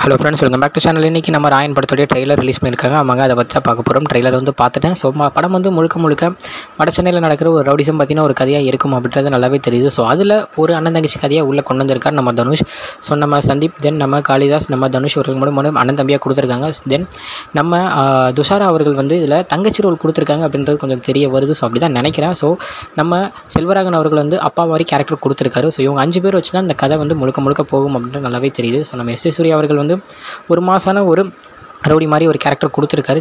Hello friends, welcome back to channel. இன்றைக்கி நம்ம ராயன் படத்துடைய ட்ரெய்லர் ரிலீஸ் பண்ணியிருக்காங்க. ஆமாங்க, அதை பற்றி தான் பார்க்க போகிறோம். ட்ரெய்லர் வந்து பார்த்துட்டேன். ஸோ படம் வந்து முழுக்க வட சென்னையில் நடக்கிற ஒரு ரவுடிசம் பார்த்தீங்கன்னா ஒரு கதையாக இருக்கும் அப்படின்றது நல்லாவே தெரியுது. ஸோ அதில் ஒரு அண்ணன் தங்கச்சி கதையாக உள்ளே கொண்டு வந்திருக்கார் நம்ம தனுஷ். ஸோ நம்ம சந்தீப், தென் நம்ம காளிதாஸ், நம்ம தனுஷ் அவர்கள் மூலம் அண்ணன் தம்பியாக கொடுத்துருக்காங்க. தென் நம்ம துஷாரா அவர்கள் வந்து இதில் தங்கச்சி ரோல் கொடுத்துருக்காங்க அப்படின்றது கொஞ்சம் தெரிய வருது. ஸோ அப்படி தான் நினைக்கிறேன். ஸோ நம்ம செல்வராகவன் அவர்கள் வந்து அப்பா மாதிரி கேரக்டர் கொடுத்துருக்காரு. ஸோ இவங்க 5 பேர் வச்சு தான் இந்த கதை வந்து முழுக்க போகும் அப்படின்றது நல்லாவே தெரியுது. ஸோ நம்ம எஸ். சூர்யா அவர்கள் வந்து ஒரு மாசான ஒரு ரவுடி மாதிரி ஒரு கேரக்டர் கொடுத்துருக்காரு.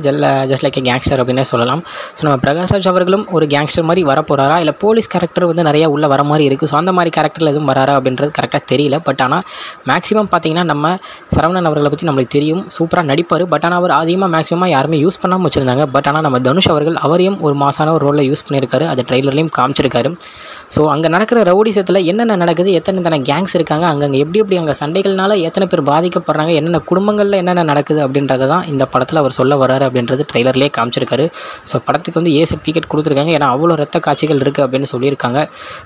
ஜஸ்ட் லைக் கேங்ஸ்டர் அப்படின்னே சொல்லலாம். ஸோ நம்ம பிரகாஷ்ராஜ் அவர்களும் ஒரு கேங்ஸ்டர் மாதிரி வர போகிறாரா, இல்லை போலீஸ் கேரக்டர் வந்து நிறையா உள்ளே வர மாதிரி இருக்குது. ஸோ அந்த மாதிரி கேரக்டரில் எதுவும் வராரா அப்படின்றது கரெக்டாக தெரியல. பட் ஆனால் மேக்ஸிமம் பார்த்திங்கன்னா நம்ம சரவணன் அவர்களை பற்றி நம்மளுக்கு தெரியும், சூப்பராக நடிப்பார். பட் ஆனால் அவர் அதிகமாக மேக்ஸிமம் யாருமே யூஸ் பண்ணாமல் வச்சுருந்தாங்க. பட் ஆனால் நம்ம தனுஷ் அவர்கள் அவரையும் ஒரு மாசான ஒரு ரோலில் யூஸ் பண்ணியிருக்காரு. அது ட்ரெய்லர்லேயும் காமிச்சிருக்காரு. ஸோ அங்கே நடக்கிற ரவுடிசத்தில் என்னென்ன நடக்குது, எத்தனை கேங்ஸ் இருக்காங்க, அங்கங்கே எப்படி அங்கே சண்டைகள்னால எத்தனை பேர் பாதிக்கப்படுறாங்க, என்னென்ன குடும்பங்களில் என்னென்ன நடக்குது அப்படின்றத தான் இந்த படத்தில் அவர் சொல்ல வராரு அப்படின்றது ட்ரெய்லர்லேயே காமிச்சிருக்காரு. ஸோ படத்துக்கு வந்து சர்டிஃபிகேட் கொடுத்துருக்காங்க. ஏன்னா அவ்வளோ ரத்த காட்சிகள் இருக்குது அப்படின்னு சொல்லியிருக்காங்க.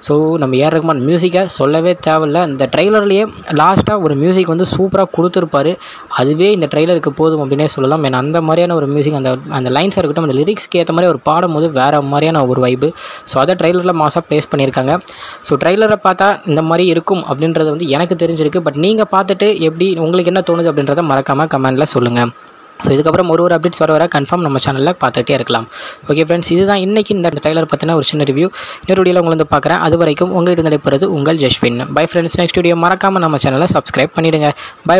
ஸோ நம்ம ஏஆர் ரஹ்மான் மியூசிக்கை சொல்லவே தேவையில்லை. இந்த ட்ரெய்லர்லேயே லாஸ்ட்டாக ஒரு மியூசிக் வந்து சூப்பராக கொடுத்துருப்பாரு. அதுவே இந்த ட்ரெய்லருக்கு போதும் அப்படின்னே சொல்லலாம். ஏன்னா அந்த மாதிரியான ஒரு மியூசிக், அந்த லைன்ஸாக இருக்கட்டும், அந்த லிரிக்ஸ்க்கு ஏற்ற மாதிரி ஒரு பாடும்போது வேறு மாதிரியான ஒரு வைப்பு. ஸோ அதை ட்ரெய்லரில் மாசாக ப்ளேஸ் பண்ணியிருக்காங்க. ஸோ ட்ரெய்லரை பார்த்தா இந்த மாதிரி இருக்கும் அப்படின்றது வந்து எனக்கு தெரிஞ்சிருக்கு. பட் நீங்கள் பார்த்துட்டு எப்படி உங்களுக்கு என்ன தோணுது அப்படின்றத மறக்காமல் கமெண்டில் சொல்லுங்கள். ஸோ இதுக்கப்புறம் ஒரு அப்டேட்ஸ் வர கன்ஃபார்ம் நம்ம சேனலில் பார்த்துட்டே இருக்கலாம். ஓகே ஃப்ரெண்ட்ஸ், இதுதான் இன்றைக்கி இந்த ட்ரெய்லர் பற்றின ஒரு சின்ன ரிவ்யூ. இன்னொரு வீடியோவில் உங்களை வந்து பார்க்குறேன். அது வரைக்கும் உங்கள்கிட்ட நடைபெறுவது உங்கள் Jaswin. Bye friends. Next video மறக்காமல் நம்ம சேனலை சப்ஸ்கிரைப் பண்ணிவிடுங்க. பை.